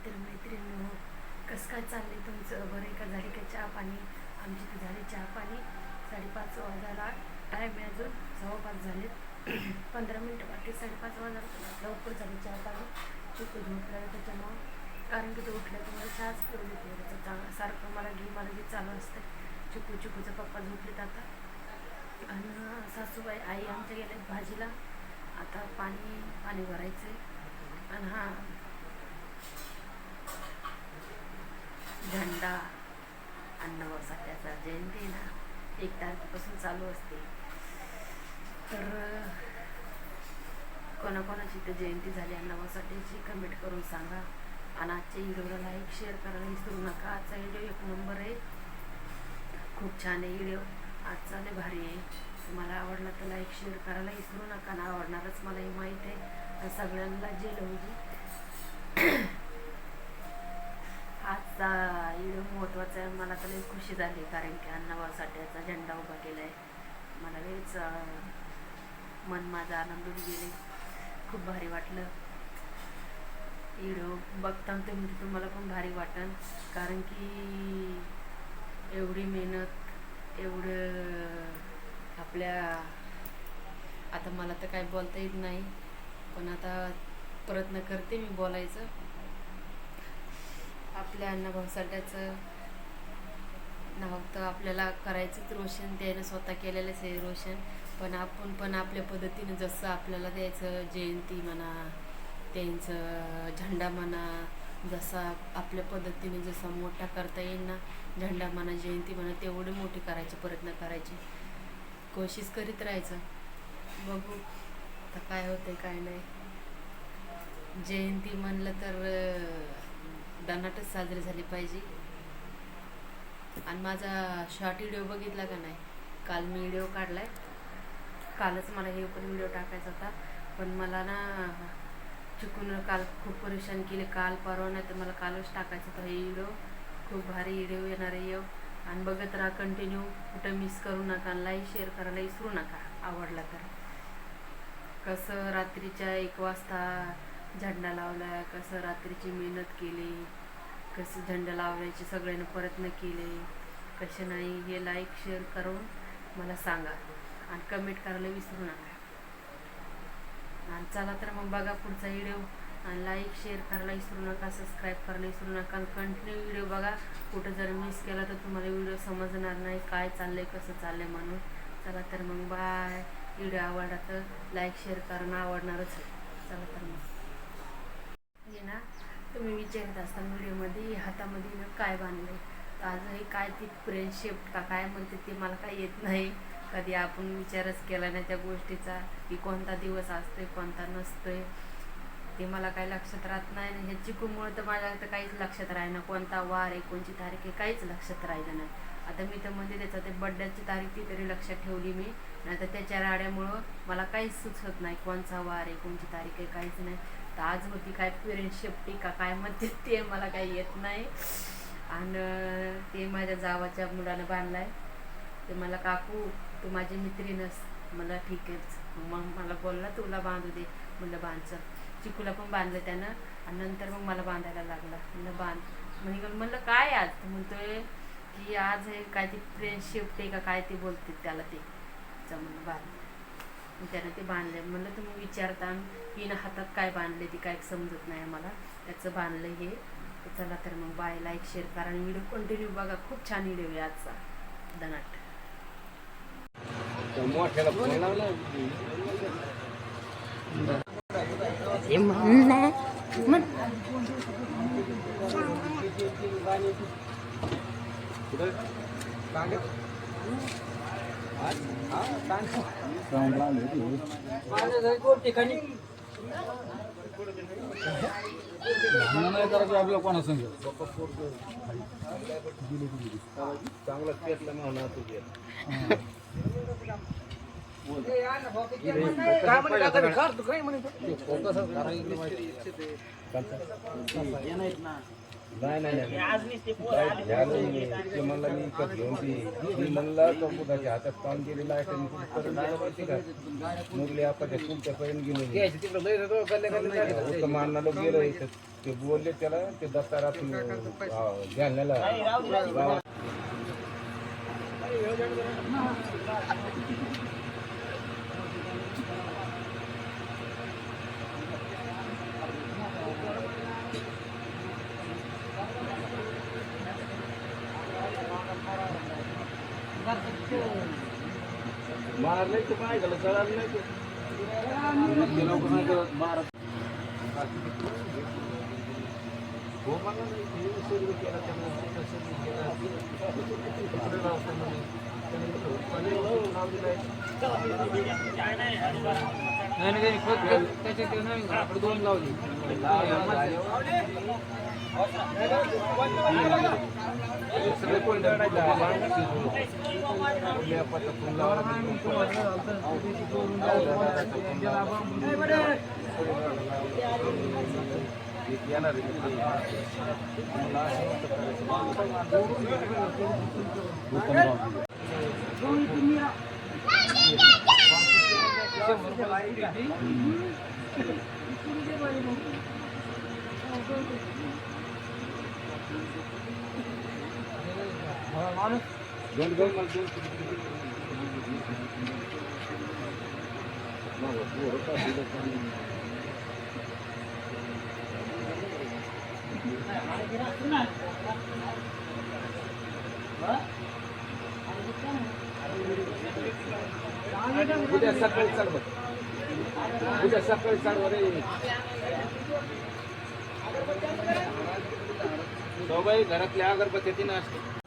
मित्रमैत्रिणींनो, कसं काय चाललंय तुमचं? बरं का? झाली का चहा पाणी? आमची तर झाली चहा पाणी. 5:30 वाजायला टाईम आहे, अजून 5:15 झालेत. 15 मिनटं बाकी. 5:30 वाजायला लवकर झाली चहा पाणी. चिकू झोपला त्याच्यामुळं, कारण की तो उठल्या तर मला चहाच करून देते. त्याचं चांगलं सारखं मला घे चालू असतं. चिकूचा पप्पा झोपलेत आता, आणि सासूबाई आई आमच्या गेल्यात भाजीला. आता पाणी भरायचं आहे. आणि हा झंडा अण्णाभाऊ जयंती ना, 1 तारखेपासून चालू असते. तर कोणाकोणाची तर जयंती झाली अण्णाभाऊ साठ्याची कमेंट करून सांगा. आणि आजच्या व्हिडिओला लाईक शेअर करायला विसरू नका. आजचा व्हिडिओ 1 नंबर आहे, खूप छान आहे व्हिडिओ आजचा, लय भारी आहे. तुम्हाला आवडला तर लाईक शेअर करायला विसरू नका. ना आवडणारच मला हे माहीत आहे. सगळ्यांना जे लवजी आजचा व्हिडिओ महत्त्वाचा आहे. मला तर लई खुशी झाली, कारण की अण्णाभाऊ साठ्याचा झेंडा उभा केला आहे. मला लईच मन माझा आनंदून गेले. खूप भारी वाटलं. व्हिडिओ बघता तुम्हाला पण भारी वाटेल, कारण की एवढी मेहनत, एवढं आपल्या, आता मला तर काय बोलता येत नाही, पण आता प्रयत्न करते मी बोलायचं. आपल्या अण्णाभाऊ साठ्याचं नाव तर आपल्याला करायचंच रोशन, त्यानं स्वतः केलेलंच आहे रोशन. पण आपण पण आपल्या पद्धतीनं जसं आपल्याला द्यायचं, जयंती म्हणा, त्यांचं झेंडा म्हणा, जसा आपल्या पद्धतीने जसा मोठा करता येईल ना, झेंडा म्हणा, जयंती म्हणा, तेवढी मोठी करायची प्रयत्न करायची, कोशिश करीत राहायचं. बघू आता काय होतंय काय नाही. जयंती म्हणलं तर दणाटच साजरी झाली पाहिजे. आणि माझा शॉर्ट व्हिडिओ बघितला का नाही? काल मी व्हिडिओ काढलाय, कालच मला हे पण व्हिडिओ टाकायचा होता, पण मला ना चुकून काल खूप परेशान केले. काल परवा नाही तर मला कालच टाकायचं होतं हे व्हिडिओ. खूप भारी व्हिडिओ येणार आहे. आणि बघत राहा कंटिन्यू, कुठं मिस करू नका. लाईक शेअर करायला विसरू नका आवडला तर. कसं रात्रीच्या 1 वाजता झेंडा लावला, कसं रात्रीची मेहनत केली, कसं झेंडा लावण्याचे सगळ्यांनी प्रयत्न केले, कसे नाही, हे लाईक शेअर करून मला सांगा. आणि कमेंट करायला विसरू नका. आणि चला तर मग बघा पुढचा व्हिडिओ. आणि लाईक शेअर करायला विसरू नका, सबस्क्राईब करायला विसरू नका. आणि कंटिन्यू व्हिडिओ बघा. कुठं जर मिस केला तर तुम्हाला व्हिडिओ समजणार नाही काय चाललंय, कसं चाललंय म्हणून. चला तर मग बाय. व्हिडिओ आवडला तर लाईक शेअर करणं आवडणारच आहे. चला तर मग हे ना, तुम्ही विचारत असताना व्हिडिओमध्ये हातामध्ये काय बांधले, तर आज हे काय ती फ्रेंडशिप का काय म्हणते ते मला काय येत नाही. कधी आपण विचारच केला नाही त्या गोष्टीचा, की कोणता दिवस असतोय कोणता नसतोय, ते मला काही लक्षात राहत नाही. आणि हे चिकूमुळे तर माझ्या तर काहीच लक्षात राहीना, कोणता वार आहे, कोणची तारीख आहे, काहीच लक्षात राहिलं नाही. आता मी तर म्हणजे त्याचा ते बड्डेची तारीख ती तरी लक्षात ठेवली मी, नाही तर त्याच्या राड्यामुळं मला काहीच सुचत नाही कोणचा वार आहे, कोणची तारीख आहे, काहीच नाही. तर आज होती काय फ्रेंडशिप का काय म्हणते ते मला काही येत नाही. आणि ते माझ्या जावाच्या मुलानं बांधलाय. ते मला काकू तू माझी मैत्रीणच, मला ठीक आहे. मग मला बोलला तुला बांधू दे, म्हणलं बांध चल. चिकूला पण बांधलं त्यानं. आणि नंतर मग मला बांधायला लागला, म्हणलं बांध. म्हणलं काय आज, म्हणतोय की आज हे काय ती फ्रेंडशिप डे का काय ते बोलते त्याला, ते म्हणलं बांध. त्यानं ते बांधले. म्हणलं तुम्ही विचारता हिनं हातात काय बांधले ती काय समजत नाही मला, त्याचं बांधलं हे. चला तर मग बाय. लाईक शेअर करा आणि व्हिडिओ कंटिन्यू बघा. खूप छान व्हिडिओ आहे आजचा, दनाट. आपल्या कोणा सांग चांगला पेटला म्हणा तुझे फोकस नाही आज नुसते पोरं काय आले. झालं नाही. ते म्हणला मी इकत घेऊन ती मी म्हणला तो कुणाच्या हातात काम गेलेला आहे आणि कुठं परत गेला माहिती का मुरली आपण तुमच्यापर्यंत गेलो मारणाला गेलो इथं ते बोलले त्याला ते दत्तारात घालण्याला गावात मारले ते काय झालं कळालं नाही ते लवकर नाही करत मारत हो मला नाही ते सुरू केला त्यांना सुरू केला दुसरं नाव त्यांना नाही. त्यांनी नाव दिलंय. सगळे कोण उद्या सकाळी चाल बघ उद्या सकाळी चाल रे सौबाई घरातल्या अगरबत्त्या 3 असते